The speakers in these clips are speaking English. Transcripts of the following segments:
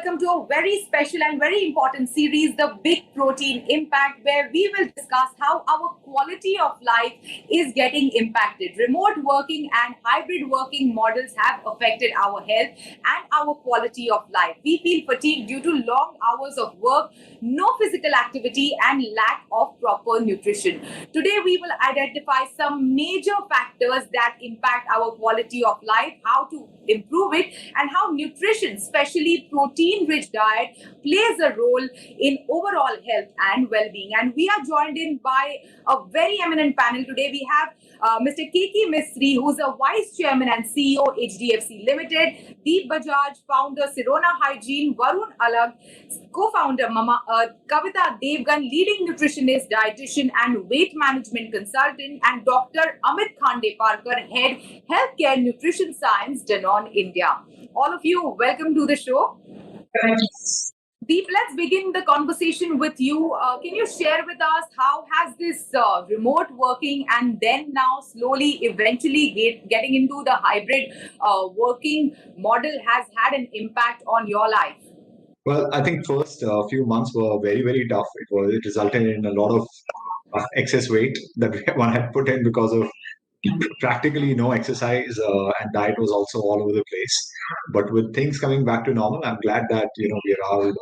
welcome to a very special and very important series, The Big Protein Impact, where we will discuss how our quality of life is getting impacted. Remote working and hybrid working models have affected our health and our quality of life. We feel fatigued due to long hours of work, no physical activity, and lack of proper nutrition. Today, we will identify some major factors that impact our quality of life, how to improve it, and how nutrition, especially protein-rich diet, plays a role in overall health and well-being. And we are joined in by a very eminent panel today. We have Mr. Keki Mistry, who's a Vice Chairman and CEO, HDFC Limited, Deep Bajaj, founder, Sirona Hygiene, Varun Alag, co-founder, Mama Earth, Kavita Devgan, leading nutritionist, dietitian, and weight management consultant, and Dr. Amit Khande Parkar, head healthcare nutrition science, Danone India. All of you, welcome to the show. Deep, let's begin the conversation with you. Can you share with us how has this remote working and then now slowly, eventually getting into the hybrid working model has had an impact on your life? Well, I think first a few months were very, very tough. It resulted in a lot of excess weight that one had put in because of practically no exercise, and diet was also all over the place. But with things coming back to normal, I'm glad that we are all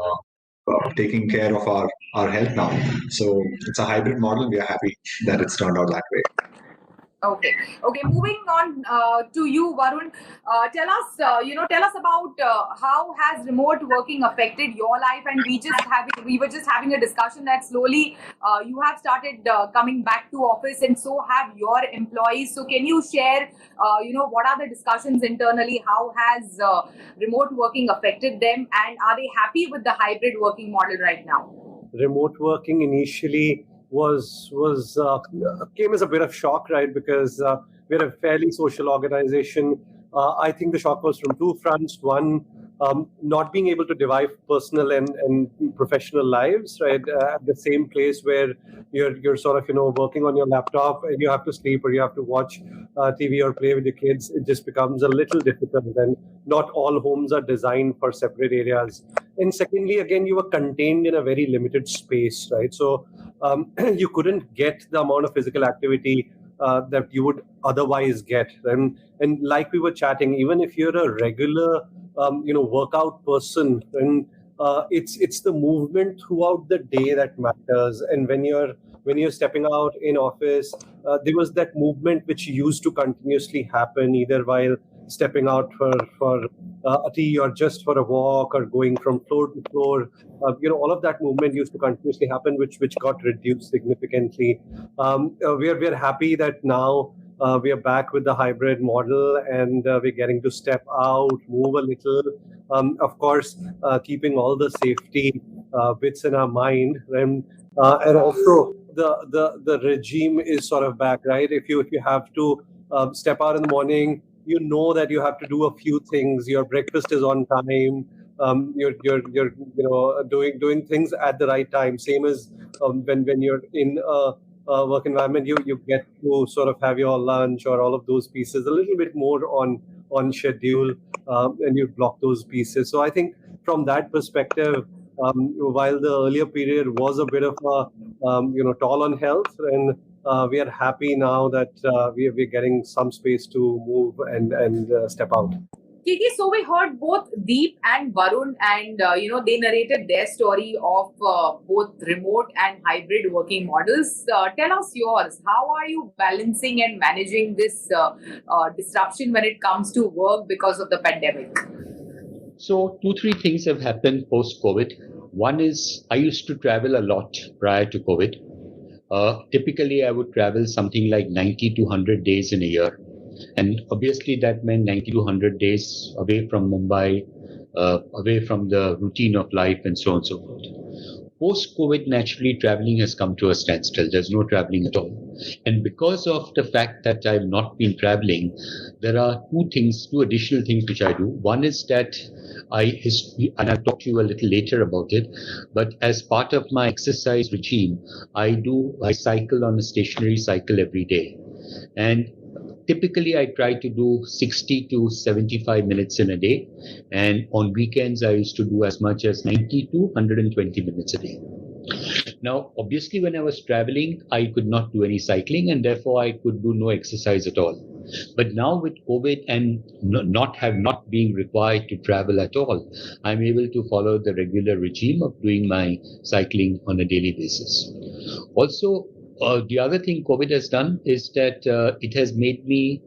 taking care of our health now. So it's a hybrid model. We are happy that it's turned out that way. Okay. Moving on to you, Varun. Tell us about how has remote working affected your life. And we were just having a discussion that slowly you have started coming back to office, and so have your employees. So can you share, what are the discussions internally? How has remote working affected them, and are they happy with the hybrid working model right now? Remote working initially came as a bit of shock, right? Because we're a fairly social organization. I think the shock was from two fronts. One, not being able to divide personal and professional lives, right? At the same place where you're sort of working on your laptop and you have to sleep or you have to watch TV or play with your kids. It just becomes a little difficult, and not all homes are designed for separate areas. And secondly, again, you were contained in a very limited space, right? So you couldn't get the amount of physical activity that you would otherwise get. And like we were chatting, even if you're a regular workout person, then it's the movement throughout the day that matters. And when you're stepping out in office, there was that movement which used to continuously happen, either while stepping out for a tea or just for a walk or going from floor to floor. All of that movement used to continuously happen, which got reduced significantly. We're happy that now we are back with the hybrid model, and we're getting to step out, move a little. Of course, keeping all the safety bits in our mind, and also the regime is sort of back, right? If you have to step out in the morning, you know that you have to do a few things. Your breakfast is on time. You're doing things at the right time. Same as when you're in a work environment, you get to sort of have your lunch or all of those pieces a little bit more on schedule, and you block those pieces. So I think from that perspective, while the earlier period was a bit of a toll on health, and we are happy now that we're getting some space to move and step out. Kiki, so we heard both Deep and Varun, and they narrated their story of both remote and hybrid working models. Tell us yours. How are you balancing and managing this disruption when it comes to work because of the pandemic? So 2-3 things have happened post-COVID. One is I used to travel a lot prior to COVID. Typically, I would travel something like 90 to 100 days in a year. And obviously, that meant 90 to 100 days away from Mumbai, away from the routine of life, and so on and so forth. Post-COVID, naturally, traveling has come to a standstill. There's no traveling at all. And because of the fact that I've not been traveling, there are two additional things which I do. One is that and I'll talk to you a little later about it, but as part of my exercise regime, I cycle on a stationary cycle every day. And typically I try to do 60 to 75 minutes in a day. And on weekends, I used to do as much as 90 to 120 minutes a day. Now, obviously, when I was traveling, I could not do any cycling, and therefore I could do no exercise at all. But now with COVID and not being required to travel at all, I'm able to follow the regular regime of doing my cycling on a daily basis. Also, the other thing COVID has done is that it has made me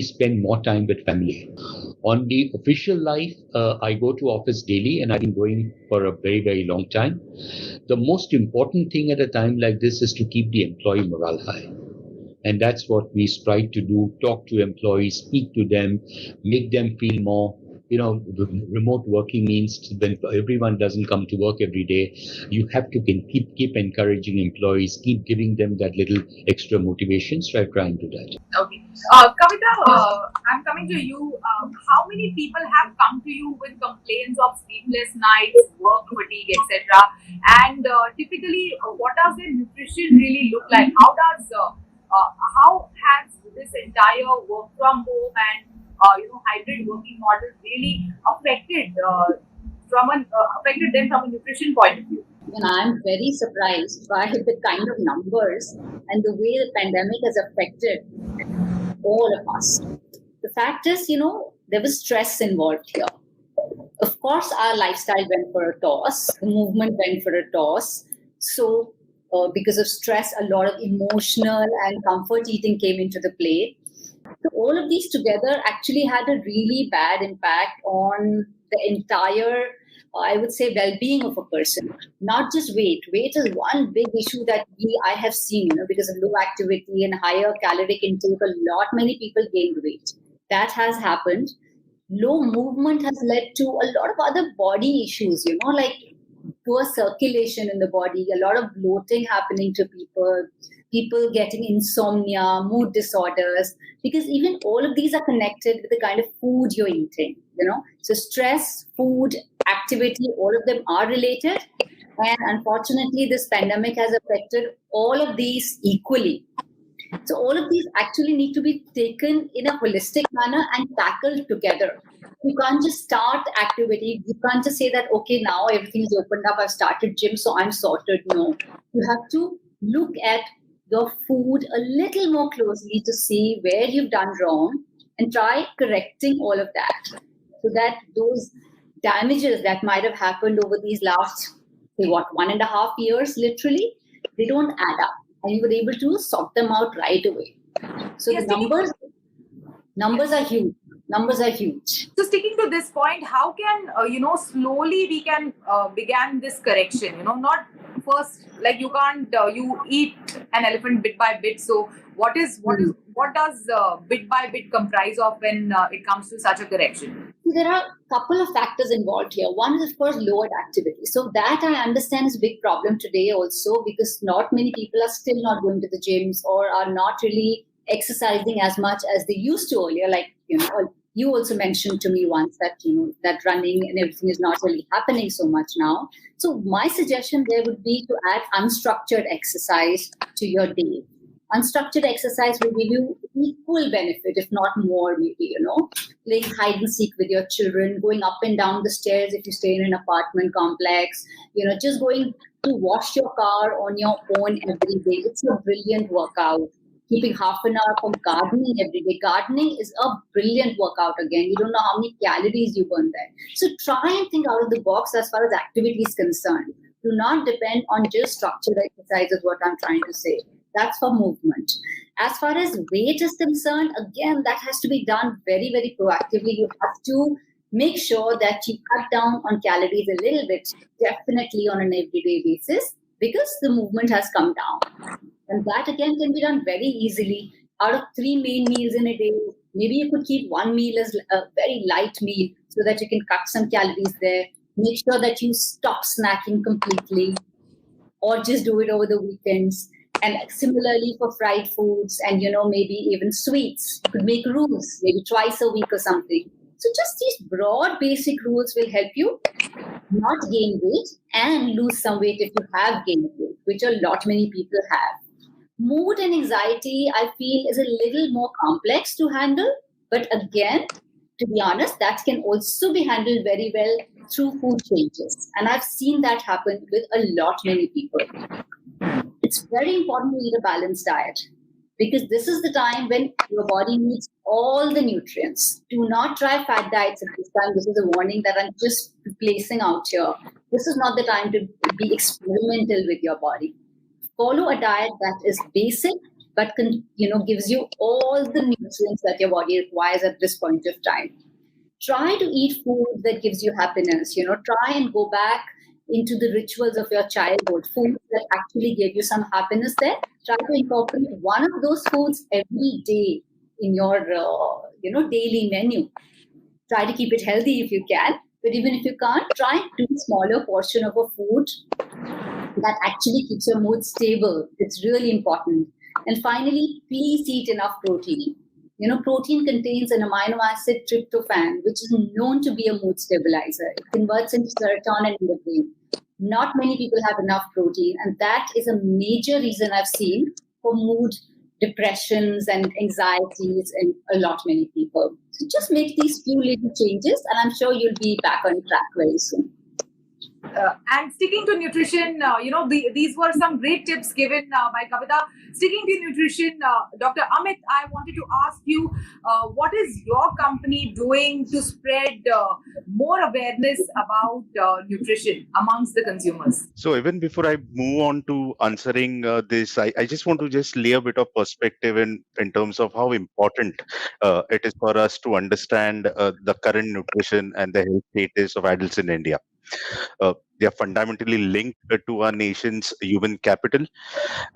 spend more time with family. On the official life, I go to office daily, and I've been going for a very, very long time. The most important thing at a time like this is to keep the employee morale high. And that's what we strive to do, talk to employees, speak to them, make them feel more, remote working means when everyone doesn't come to work every day, you have to keep encouraging employees, keep giving them that little extra motivation. So I try and do that. Okay. Kavita, I'm coming to you. How many people have come to you with complaints of sleepless nights, work fatigue, etc.? And typically, what does their nutrition really look like? How has this entire work from home and hybrid working model really affected them from a nutrition point of view? And I'm very surprised by the kind of numbers and the way the pandemic has affected all of us. The fact is, there was stress involved here. Of course, our lifestyle went for a toss. The movement went for a toss. So, because of stress, a lot of emotional and comfort eating came into the play. So all of these together actually had a really bad impact on the entire, I would say, well-being of a person. Not just weight. Weight is one big issue that I have seen, because of low activity and higher caloric intake, many people gained weight. That has happened. Low movement has led to a lot of other body issues, like poor circulation in the body, a lot of bloating happening to people getting insomnia, mood disorders, because even all of these are connected with the kind of food you're eating, So stress, food, activity, all of them are related. And unfortunately, this pandemic has affected all of these equally. So all of these actually need to be taken in a holistic manner and tackled together. You can't just start activity. You can't just say that, okay, now everything is opened up. I've started gym, so I'm sorted. No, you have to look at your food a little more closely to see where you've done wrong and try correcting all of that so that those damages that might have happened over these last, 1.5 years, literally, they don't add up. And you were able to sort them out right away. So yes, the numbers are huge. Numbers are huge. So sticking to this point, how can slowly we can begin this correction? Not first, like you can't you eat an elephant bit by bit. So what does bit by bit comprise of when it comes to such a correction? There are a couple of factors involved here. One is, of course, lowered activity. So that I understand is a big problem today also, because not many people are still not going to the gyms or are not really exercising as much as they used to earlier. Like, you also mentioned to me once that, that running and everything is not really happening so much now. So my suggestion there would be to add unstructured exercise to your day. Unstructured exercise will give you equal benefit, if not more, maybe, playing hide and seek with your children, going up and down the stairs if you stay in an apartment complex, just going to wash your car on your own every day. It's a brilliant workout. Keeping half an hour for gardening every day. Gardening is a brilliant workout again. You don't know how many calories you burn there. So try and think out of the box as far as activity is concerned. Do not depend on just structured exercise is what I'm trying to say. That's for movement. As far as weight is concerned, again, that has to be done very, very proactively. You have to make sure that you cut down on calories a little bit, definitely on an everyday basis, because the movement has come down. And that again can be done very easily. Out of 3 main meals in a day, maybe you could keep one meal as a very light meal so that you can cut some calories there. Make sure that you stop snacking completely or just do it over the weekends. And similarly for fried foods and, maybe even sweets, you could make rules, maybe twice a week or something. So just these broad basic rules will help you not gain weight and lose some weight if you have gained weight, which many people have. Mood and anxiety, I feel, is a little more complex to handle. But again, to be honest, that can also be handled very well through food changes. And I've seen that happen with a lot many people. It's very important to eat a balanced diet because this is the time when your body needs all the nutrients. Do not try fat diets at this time. This is a warning that I'm just placing out here. This is not the time to be experimental with your body. Follow a diet that is basic but gives you all the nutrients that your body requires at this point of time. Try to eat food that gives you happiness. Try and go back into the rituals of your childhood, foods that actually gave you some happiness there. Try to incorporate one of those foods every day in your daily menu. Try to keep it healthy if you can, but even if you can't, try and do a smaller portion of a food that actually keeps your mood stable. It's really important. And finally, please eat enough protein. Protein contains an amino acid tryptophan, which is known to be a mood stabilizer. It converts into serotonin in the brain. Not many people have enough protein, and that is a major reason I've seen for mood depressions and anxieties in a lot many people. So just make these few little changes, and I'm sure you'll be back on track very soon. And sticking to nutrition, these were some great tips given by Kavita. Sticking to nutrition, Dr. Amit, I wanted to ask you, what is your company doing to spread more awareness about nutrition amongst the consumers? So even before I move on to answering this, I just want to just lay a bit of perspective in terms of how important it is for us to understand the current nutrition and the health status of adults in India. They are fundamentally linked to our nation's human capital.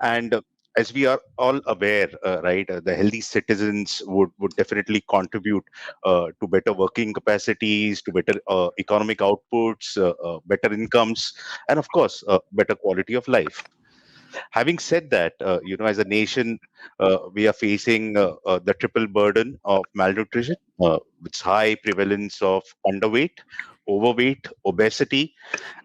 And as we are all aware, the healthy citizens would definitely contribute to better working capacities, to better economic outputs, better incomes, and of course, better quality of life. Having said that, as a nation, we are facing the triple burden of malnutrition, with high prevalence of underweight, overweight, obesity,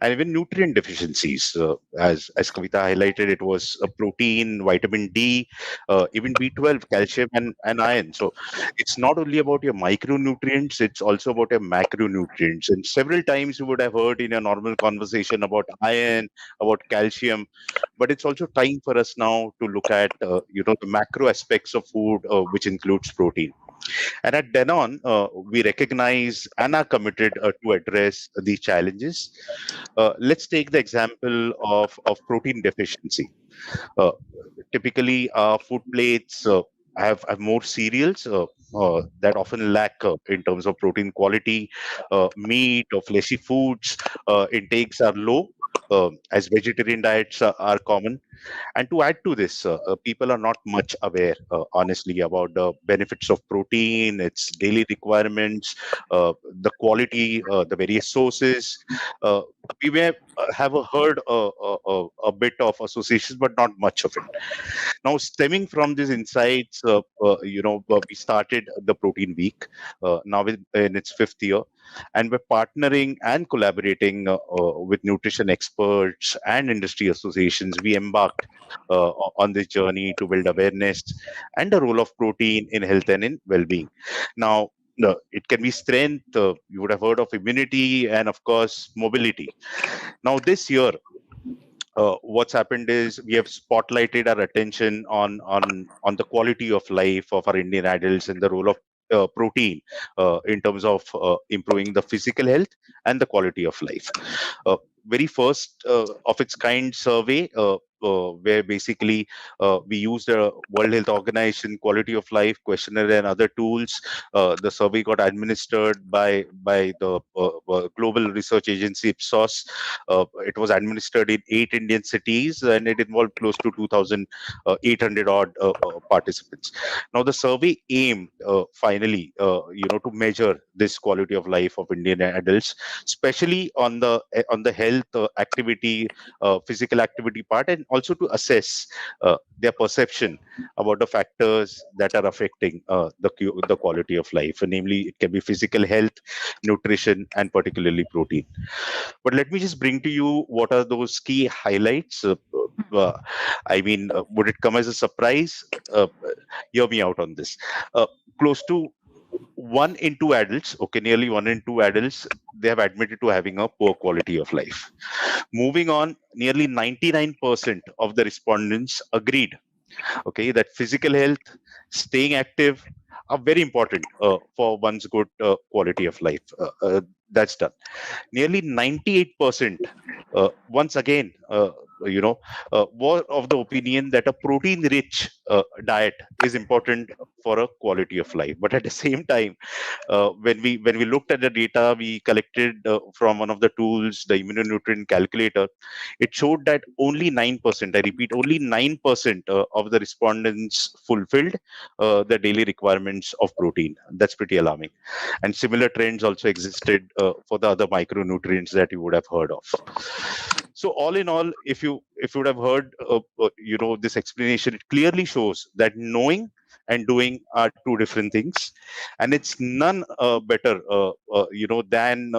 and even nutrient deficiencies. As Kavita highlighted, it was protein, vitamin D, even B12, calcium, and iron. So it's not only about your micronutrients, it's also about your macronutrients. And several times you would have heard in a normal conversation about iron, about calcium, but it's also time for us now to look at the macro aspects of food, which includes protein. And at Denon, we recognize and are committed to address these challenges. Let's take the example of protein deficiency. Uh, Typically, our food plates have more cereals that often lack in terms of protein quality. Meat or fleshy foods intakes are low, as vegetarian diets are common. And to add to this, people are not much aware, honestly, about the benefits of protein, its daily requirements, the quality, the various sources. Uh, we may have heard a bit of associations, but not much of it. Now, stemming from these insights, we started the Protein Week, now in its fifth year, and we're partnering and collaborating with nutrition experts and industry associations. We embarked on this journey to build awareness and the role of protein in health and in well-being. Now, it can be strength. You would have heard of immunity and, of course, mobility. Now, this year, what's happened is we have spotlighted our attention on the quality of life of our Indian adults and the role of protein in terms of improving the physical health and the quality of life. Very first of its kind survey, where basically we used the World Health Organization quality of life questionnaire and other tools. The survey got administered by the global research agency Ipsos. It was administered in 8 Indian cities, and it involved close to 2,800 odd participants. Now, the survey aimed finally, to measure this quality of life of Indian adults, especially on the health, activity, physical activity part, and also to assess their perception about the factors that are affecting the quality of life. And namely, it can be physical health, nutrition, and particularly protein. But let me just bring to you what are those key highlights. Would it come as a surprise? Hear me out on this. Close to 1 in 2 adults, okay, nearly 1 in 2 adults, they have admitted to having a poor quality of life. Moving on, nearly 99% of the respondents agreed, okay, that physical health, staying active are very important for one's good quality of life. That's done. Nearly 98%, once again, were of the opinion that a protein-rich diet is important for a quality of life. But at the same time, when we looked at the data we collected from one of the tools, the immunonutrient calculator, it showed that only 9%, I repeat, only 9% of the respondents fulfilled the daily requirements of protein. That's pretty alarming. And similar trends also existed for the other micronutrients that you would have heard of. So all in all, if you would have heard this explanation, it clearly shows that knowing and doing are two different things, and it's none better than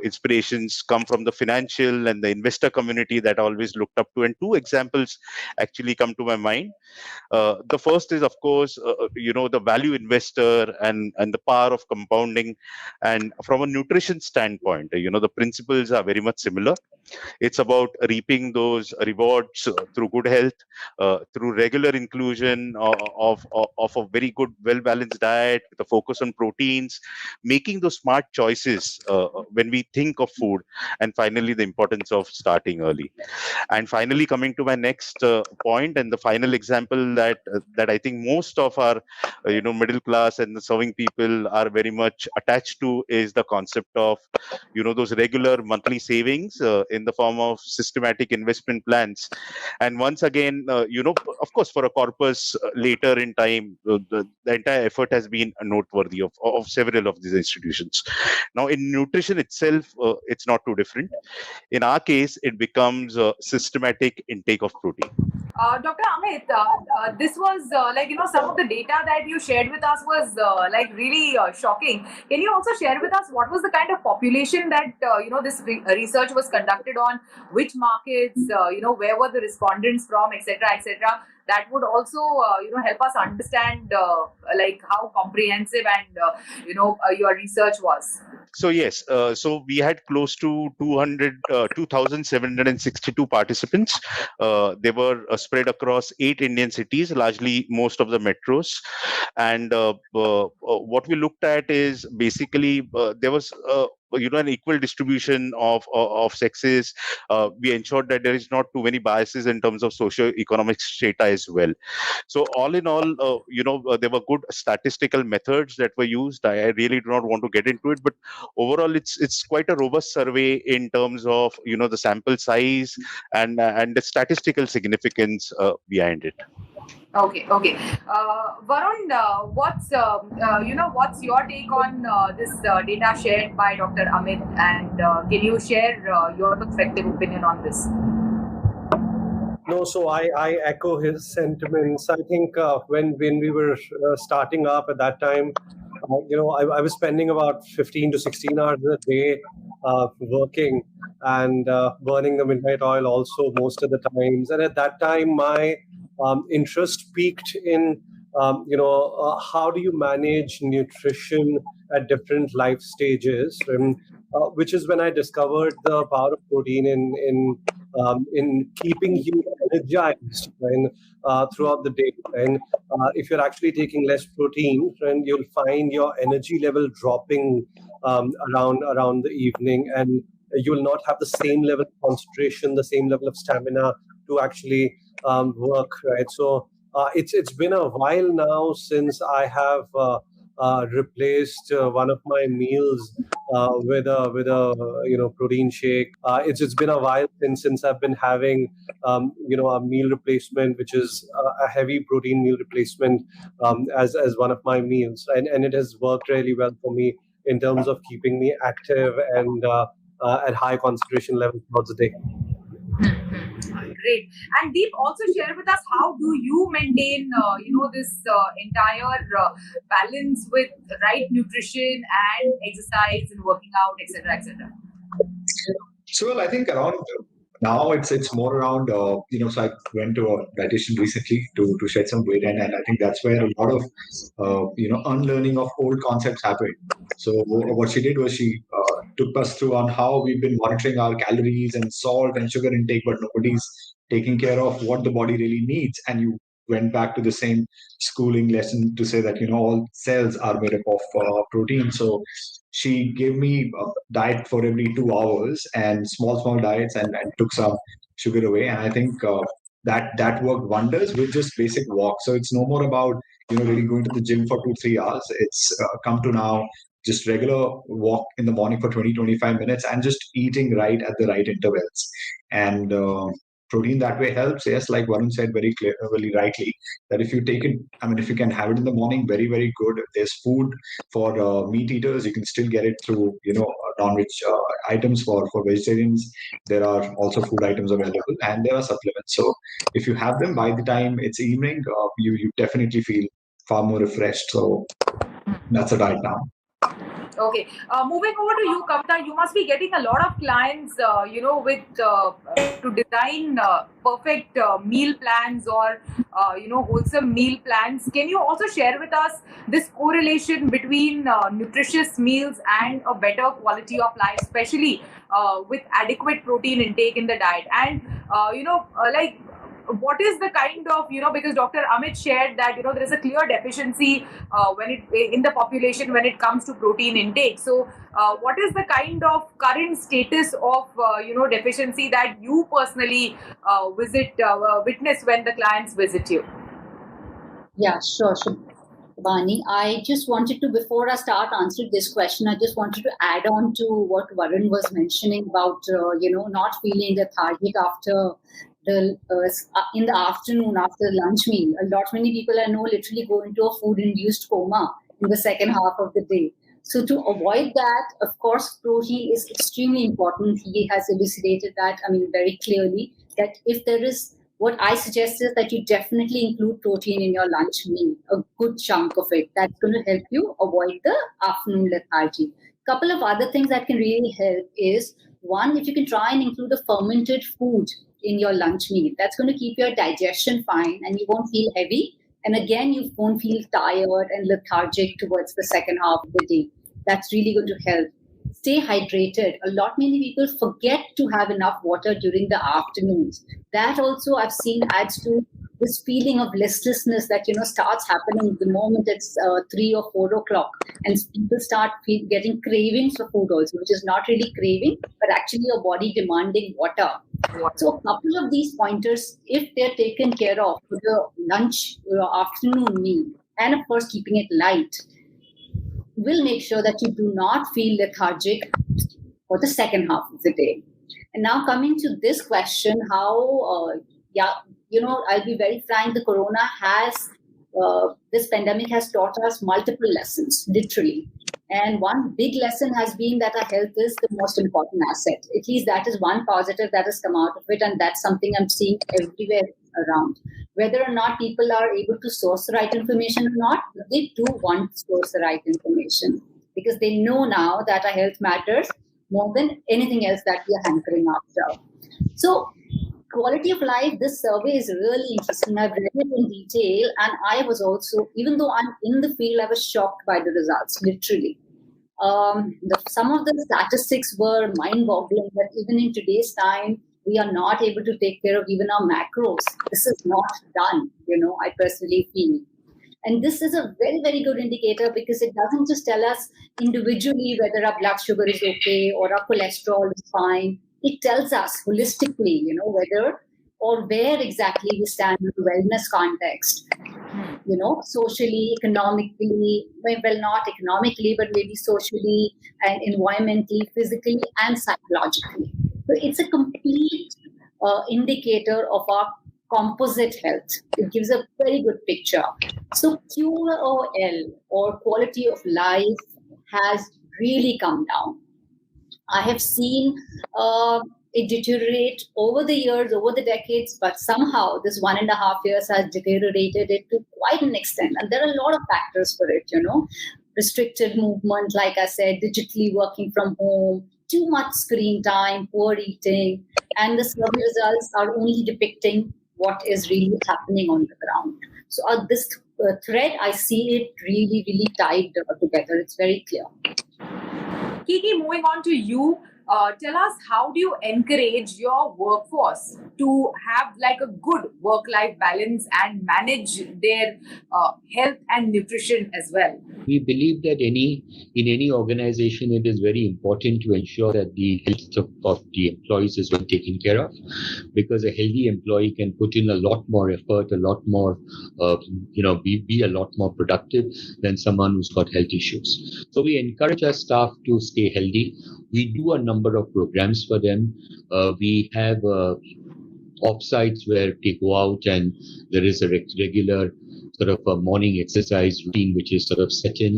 inspirations come from the financial and the investor community that I always looked up to. And two examples actually come to my mind. The first is, of course, the value investor and the power of compounding. And from a nutrition standpoint, the principles are very much similar. It's about reaping those rewards through good health, through regular inclusion of a very good, well-balanced diet with a focus on proteins, making those smart choices when we think of food, and finally the importance of starting early. And finally, coming to my next point, and the final example that I think most of our middle class and the serving people are very much attached to, is the concept of those regular monthly savings in the form of systematic investment plans. And once again, of course, for a corpus later in time, the entire effort has been noteworthy of several of these institutions. Now, in nutrition itself, it's not too different. In our case, it becomes a systematic intake of protein. Dr. Amit, this was some of the data that you shared with us was really shocking. Can you also share with us what was the kind of population that this research was conducted on, which markets, where were the respondents from, etc., etc. That would also help us understand how comprehensive and your research was. So yes, so we had close to 2,762 participants. They were spread across 8 Indian cities, largely most of the metros. And what we looked at is basically there was an equal distribution of sexes. We ensured that there is not too many biases in terms of socio-economic strata as well. So all in all, there were good statistical methods that were used. I really do not want to get into it, but overall, it's quite a robust survey in terms of the sample size and the statistical significance behind it. Okay. Varun, what's your take on this data shared by Dr. Amit, and can you share your perspective, opinion on this? No, so I echo his sentiments. I think when we were starting up at that time, I was spending about 15 to 16 hours a day working and burning the midnight oil also most of the times. And at that time, my interest peaked in, how do you manage nutrition at different life stages, which is when I discovered the power of protein in keeping you energized throughout the day. And if you're actually taking less protein, then you'll find your energy level dropping around the evening, and you will not have the same level of concentration, the same level of stamina to actually work. Right. So it's been a while now since I have replaced one of my meals with a protein shake. It's been a while since I've been having a meal replacement, which is a heavy protein meal replacement as one of my meals, and it has worked really well for me in terms of keeping me active and at high concentration levels throughout the day. Great. And Deep, also share with us, how do you maintain, this entire balance with right nutrition and exercise and working out, etc., etc. So well, I think around now it's more around so I went to a dietitian recently to shed some weight, and I think that's where a lot of unlearning of old concepts happened. So what she did was she took us through on how we've been monitoring our calories and salt and sugar intake, but nobody's taking care of what the body really needs. And you went back to the same schooling lesson to say that all cells are made up of protein. So she gave me a diet for every 2 hours and small diets, and took some sugar away. And I think that worked wonders with just basic walk. So it's no more about really going to the gym for 2 3 hours. It's come to now just regular walk in the morning for 20 25 minutes, and just eating right at the right intervals. And protein that way helps. Yes, like Varun said very rightly, that if you take it, I mean, if you can have it in the morning, very, very good. There's food for meat eaters. You can still get it through, non-veg items. For vegetarians, there are also food items available, and there are supplements. So if you have them by the time it's evening, you definitely feel far more refreshed. So that's a diet now. Okay. Moving over to you, Kavita, you must be getting a lot of clients, with to design perfect meal plans, or wholesome meal plans. Can you also share with us this correlation between nutritious meals and a better quality of life, especially with adequate protein intake in the diet? And what is the kind of, because Dr. Amit shared that there is a clear deficiency in the population when it comes to protein intake. So what is the kind of current status of deficiency that you personally witness when the clients visit you? Yeah, sure. Vani, I just wanted to, before I start answering this question, I just wanted to add on to what Varun was mentioning about, not feeling lethargic after in the afternoon, after lunch meal. A lot many people I know literally go into a food-induced coma in the second half of the day. So to avoid that, of course, protein is extremely important. He has elucidated that, very clearly, that if there is, what I suggest is that you definitely include protein in your lunch meal, a good chunk of it. That's going to help you avoid the afternoon lethargy. Couple of other things that can really help is, one, if you can try and include a fermented food in your lunch meal, that's going to keep your digestion fine and you won't feel heavy. And again, you won't feel tired and lethargic towards the second half of the day. That's really going to help. Stay hydrated. A lot many people forget to have enough water during the afternoons. That also I've seen adds to this feeling of listlessness that starts happening the moment it's 3 or 4 o'clock, and people start getting cravings for food also, which is not really craving, but actually your body demanding water. So a couple of these pointers, if they're taken care of for your lunch or afternoon meal, and of course keeping it light, will make sure that you do not feel lethargic for the second half of the day. And now coming to this question, how, I'll be very frank, the corona this pandemic has taught us multiple lessons, literally. And one big lesson has been that our health is the most important asset. At least that is one positive that has come out of it. And that's something I'm seeing everywhere around. Whether or not people are able to source the right information or not, they do want to source the right information, because they know now that our health matters more than anything else that we are hankering after. So quality of life, this survey is really interesting. I've read it in detail, and I was also, even though I'm in the field, I was shocked by the results, literally. Some of the statistics were mind-boggling, that even in today's time, we are not able to take care of even our macros. This is not done, I personally feel. And this is a very, very good indicator, because it doesn't just tell us individually whether our blood sugar is okay or our cholesterol is fine. It tells us holistically, whether or where exactly we stand in the wellness context, socially, economically, well, not economically, but maybe socially and environmentally, physically, and psychologically. So it's a complete indicator of our composite health. It gives a very good picture. So QOL, or quality of life, has really come down. I have seen it deteriorate over the years, over the decades, but somehow this 1.5 years has deteriorated it to quite an extent. And there are a lot of factors for it, restricted movement, like I said, digitally working from home, too much screen time, poor eating, and the survey results are only depicting what is really happening on the ground. So this thread, I see it really, really tied together. It's very clear. Kiki, moving on to you. Tell us, how do you encourage your workforce to have like a good work-life balance and manage their health and nutrition as well? We believe that in any organization, it is very important to ensure that the health of the employees is well taken care of, because a healthy employee can put in a lot more effort, a lot more, be a lot more productive than someone who's got health issues. So we encourage our staff to stay healthy. We do a number of programs for them. We have off-sites where they go out and there is a regular sort of a morning exercise routine which is sort of set in.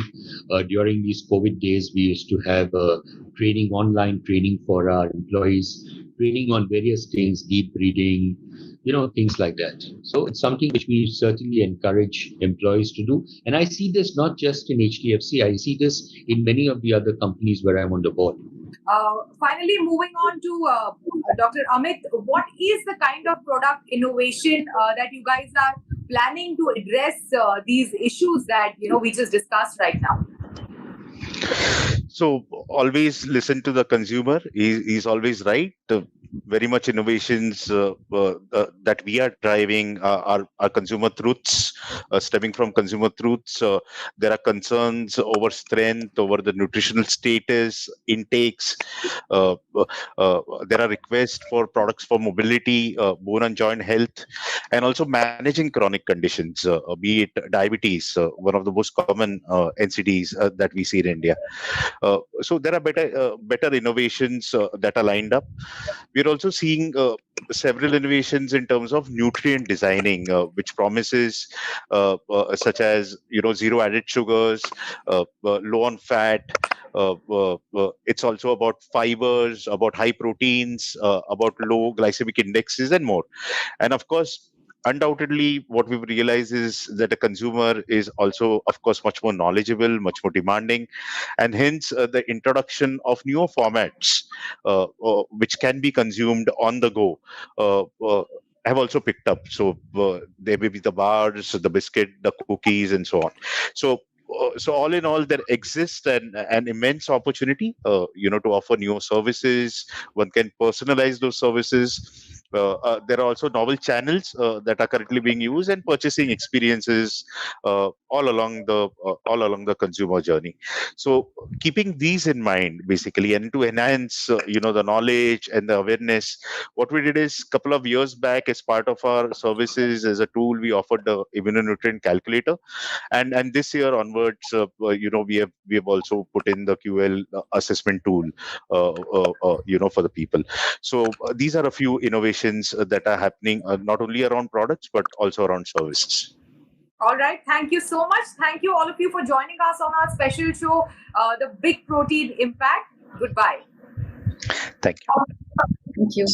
During these COVID days, we used to have online training for our employees, training on various things, deep breathing, things like that. So it's something which we certainly encourage employees to do. And I see this not just in HDFC, I see this in many of the other companies where I'm on the board. Finally, moving on to Dr. Amit, what is the kind of product innovation that you guys are planning to address these issues that we just discussed right now? So always listen to the consumer. He's always right. Very much innovations that we are driving are consumer truths, stemming from consumer truths. There are concerns over strength, over the nutritional status, intakes. There are requests for products for mobility, bone and joint health, and also managing chronic conditions, be it diabetes, one of the most common NCDs that we see in India. So there are better innovations that are lined up. We're also seeing several innovations in terms of nutrient designing, which promises such as zero added sugars, low on fat. It's also about fibers, about high proteins, about low glycemic indexes, and more. And of course, undoubtedly, what we've realized is that the consumer is also, of course, much more knowledgeable, much more demanding, and hence the introduction of newer formats which can be consumed on the go have also picked up. So there may be the bars, the biscuit, the cookies, and so on. So all in all, there exists an immense opportunity, to offer new services. One can personalize those services. There are also novel channels that are currently being used, and purchasing experiences all along the consumer journey. So keeping these in mind, basically, and to enhance the knowledge and the awareness, what we did is, a couple of years back, as part of our services as a tool, we offered the immunonutrient calculator, and this year onwards, we have also put in the QL assessment tool, for the people. So these are a few innovations that are happening not only around products but also around services. All right. Thank you so much. Thank you all of you for joining us on our special show, The Big Protein Impact. Goodbye. Thank you. Thank you.